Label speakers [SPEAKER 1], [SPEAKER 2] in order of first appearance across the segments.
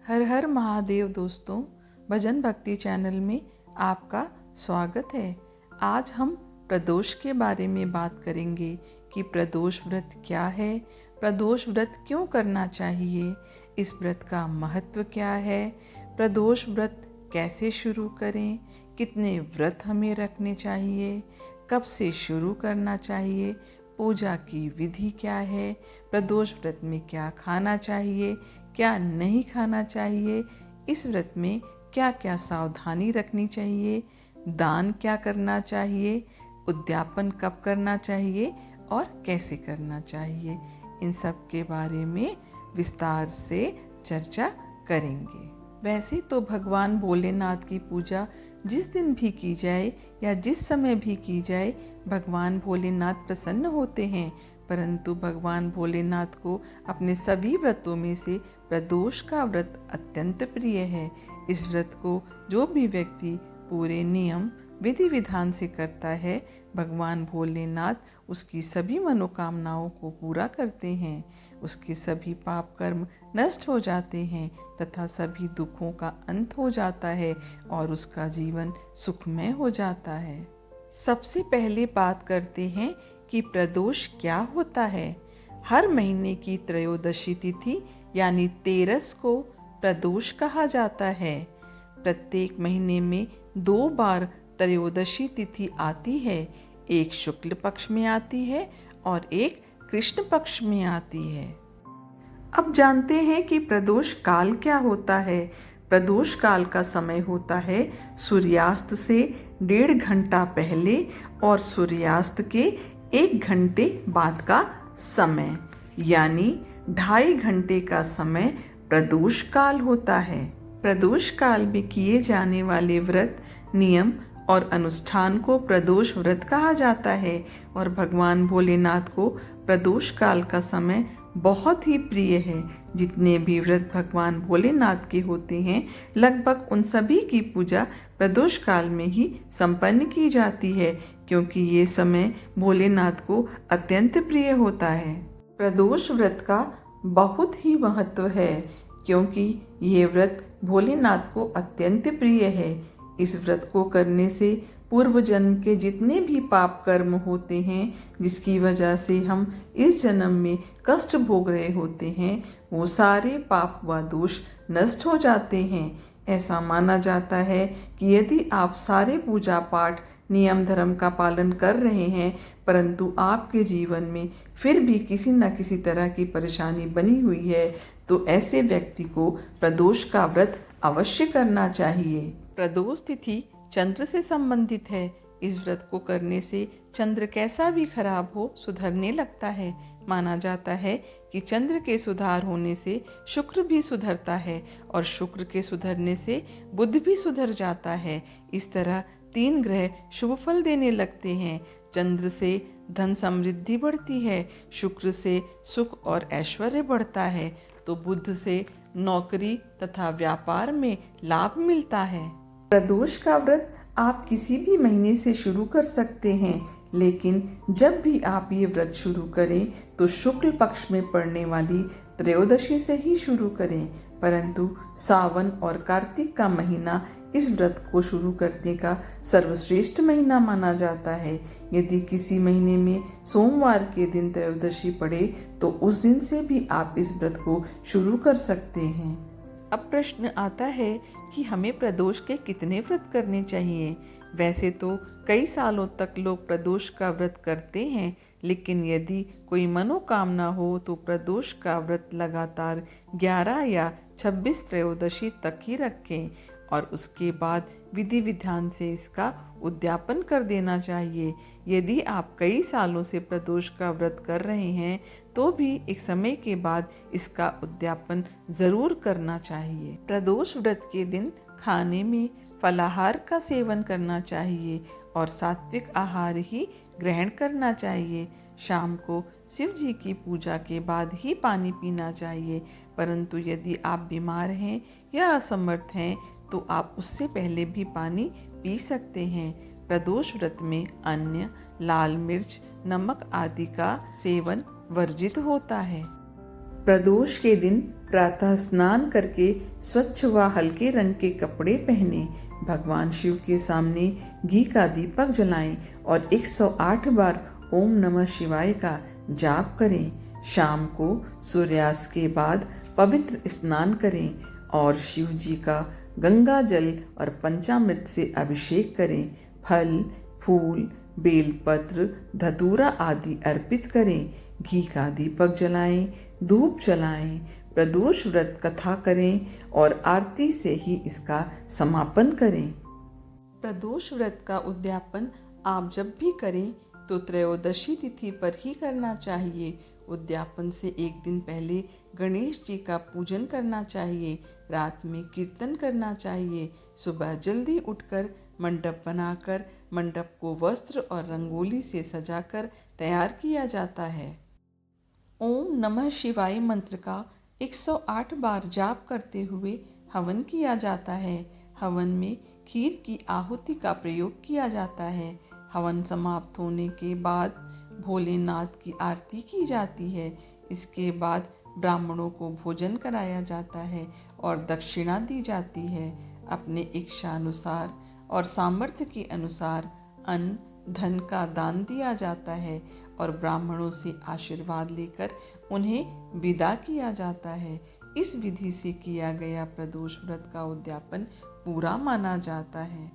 [SPEAKER 1] हर हर महादेव दोस्तों, भजन भक्ति चैनल में आपका स्वागत है। आज हम प्रदोष के बारे में बात करेंगे कि प्रदोष व्रत क्या है, प्रदोष व्रत क्यों करना चाहिए, इस व्रत का महत्व क्या है, प्रदोष व्रत कैसे शुरू करें, कितने व्रत हमें रखने चाहिए, कब से शुरू करना चाहिए, पूजा की विधि क्या है, प्रदोष व्रत में क्या खाना चाहिए, क्या नहीं खाना चाहिए, इस व्रत में क्या क्या सावधानी रखनी चाहिए, दान क्या करना चाहिए, उद्यापन कब करना चाहिए और कैसे करना चाहिए, इन सब के बारे में विस्तार से चर्चा करेंगे। वैसे तो भगवान भोलेनाथ की पूजा जिस दिन भी की जाए या जिस समय भी की जाए, भगवान भोलेनाथ प्रसन्न होते हैं। परंतु भगवान भोलेनाथ को अपने सभी व्रतों में से प्रदोष का व्रत अत्यंत प्रिय है। इस व्रत को जो भी व्यक्ति पूरे नियम विधि विधान से करता है, भगवान भोलेनाथ उसकी सभी मनोकामनाओं को पूरा करते हैं। उसके सभी पाप कर्म नष्ट हो जाते हैं तथा सभी दुखों का अंत हो जाता है और उसका जीवन सुखमय हो जाता है। सबसे पहले बात करते हैं कि प्रदोष क्या होता है। हर महीने की त्रयोदशी तिथि यानी 13 को प्रदोष कहा जाता है। प्रत्येक महीने में 2 बार त्रयोदशी तिथि आती है, एक शुक्ल पक्ष में आती है और एक कृष्ण पक्ष में आती है। अब जानते हैं कि प्रदोष काल क्या होता है। प्रदोष काल का समय होता है सूर्यास्त से 1.5 घंटा पहले और सूर्यास्त के 1 घंटे बाद का समय, यानी 2.5 घंटे का समय प्रदोष काल होता है। प्रदोष काल में किए जाने वाले व्रत, नियम और अनुष्ठान को प्रदोष व्रत कहा जाता है और भगवान भोलेनाथ को प्रदोष काल का समय बहुत ही प्रिय है। जितने भी व्रत भगवान भोलेनाथ के होते हैं, लगभग उन सभी की पूजा प्रदोष काल में ही संपन्न की जाती है, क्योंकि ये समय भोलेनाथ को अत्यंत प्रिय होता है। प्रदोष व्रत का बहुत ही महत्व है, क्योंकि ये व्रत भोलेनाथ को अत्यंत प्रिय है। इस व्रत को करने से पूर्व जन्म के जितने भी पाप कर्म होते हैं, जिसकी वजह से हम इस जन्म में कष्ट भोग रहे होते हैं, वो सारे पाप व दोष नष्ट हो जाते हैं। ऐसा माना जाता है कि यदि आप सारे पूजा पाठ नियम धर्म का पालन कर रहे हैं, परंतु आपके जीवन में फिर भी किसी न किसी तरह की परेशानी बनी हुई है, तो ऐसे व्यक्ति को प्रदोष का व्रत अवश्य करना चाहिए। प्रदोष तिथि चंद्र से संबंधित है। इस व्रत को करने से चंद्र कैसा भी खराब हो, सुधरने लगता है। माना जाता है कि चंद्र के सुधार होने से शुक्र भी सुधरता है और शुक्र के सुधरने से बुध भी सुधर जाता है। इस तरह 3 ग्रह शुभ फल देने लगते हैं। चंद्र से धन समृद्धि बढ़ती है, शुक्र से सुख और ऐश्वर्य बढ़ता है, तो बुध से नौकरी तथा व्यापार में लाभ मिलता है। प्रदोष का व्रत आप किसी भी महीने से शुरू कर सकते हैं, लेकिन जब भी आप ये व्रत शुरू करें तो शुक्ल पक्ष में पड़ने वाली त्रयोदशी से ही शुरू करें। परंतु सावन और कार्तिक का महीना इस व्रत को शुरू करने का सर्वश्रेष्ठ महीना माना जाता है। यदि किसी महीने में सोमवार के दिन त्रयोदशी पड़े तो उस दिन से भी आप इस व्रत को शुरू कर सकते हैं। अब प्रश्न आता है कि हमें प्रदोष के कितने व्रत करने चाहिए। वैसे तो कई सालों तक लोग प्रदोष का व्रत करते हैं, लेकिन यदि कोई मनोकामना हो तो प्रदोष का व्रत लगातार 11 या 26 त्रयोदशी तक ही रखें और उसके बाद विधि विधान से इसका उद्यापन कर देना चाहिए। यदि आप कई सालों से प्रदोष का व्रत कर रहे हैं तो भी एक समय के बाद इसका उद्यापन जरूर करना चाहिए। प्रदोष व्रत के दिन खाने में फलाहार का सेवन करना चाहिए और सात्विक आहार ही ग्रहण करना चाहिए। शाम को शिव जी की पूजा के बाद ही पानी पीना चाहिए, परंतु यदि आप बीमार हैं या असमर्थ हैं तो आप उससे पहले भी पानी पी सकते हैं। प्रदोष व्रत में अन्न, लाल मिर्च, नमक आदि का सेवन वर्जित होता है। प्रदोष के दिन प्रातः स्नान करके स्वच्छ व हल्के रंग के कपड़े पहने, भगवान शिव के सामने घी का दीपक जलाएं और 108 बार ओम नमः शिवाय का जाप करें। शाम को सूर्यास्त के बाद पवित्र स्नान करें और शिव जी का गंगा जल और पंचामृत से अभिषेक करें। फल, फूल, बेलपत्र, धतूरा आदि अर्पित करें। घी का दीपक जलाएं, धूप जलाएं, प्रदोष व्रत कथा करें और आरती से ही इसका समापन करें। प्रदोष व्रत का उद्यापन आप जब भी करें तो त्रयोदशी तिथि पर ही करना चाहिए। उद्यापन से एक दिन पहले गणेश जी का पूजन करना चाहिए। रात में कीर्तन करना चाहिए। सुबह जल्दी उठकर मंडप बनाकर मंडप को वस्त्र और रंगोली से सजाकर तैयार किया जाता है। ओम नमः शिवाय मंत्र का 108 बार जाप करते हुए हवन किया जाता है। हवन में खीर की आहुति का प्रयोग किया जाता है। हवन समाप्त होने के बाद भोलेनाथ की आरती की जाती है। इसके बाद ब्राह्मणों को भोजन कराया जाता है और दक्षिणा दी जाती है। अपने इच्छानुसार और सामर्थ्य के अनुसार अन्न धन का दान दिया जाता है और ब्राह्मणों से आशीर्वाद लेकर उन्हें विदा किया जाता है। इस विधि से किया गया प्रदोष व्रत का उद्यापन पूरा माना जाता है।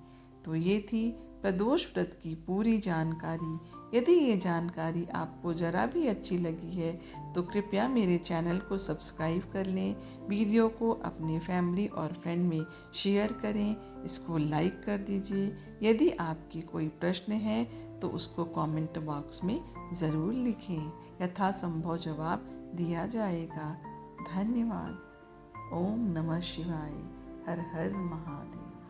[SPEAKER 1] तो ये थी प्रदोष व्रत की पूरी जानकारी। यदि ये जानकारी आपको ज़रा भी अच्छी लगी है तो कृपया मेरे चैनल को सब्सक्राइब कर लें, वीडियो को अपने फैमिली और फ्रेंड में शेयर करें, इसको लाइक कर दीजिए। यदि आपके कोई प्रश्न है तो उसको कमेंट बॉक्स में ज़रूर लिखें, यथासंभव जवाब दिया जाएगा। धन्यवाद। ओम नमः शिवाय। हर हर महादेव।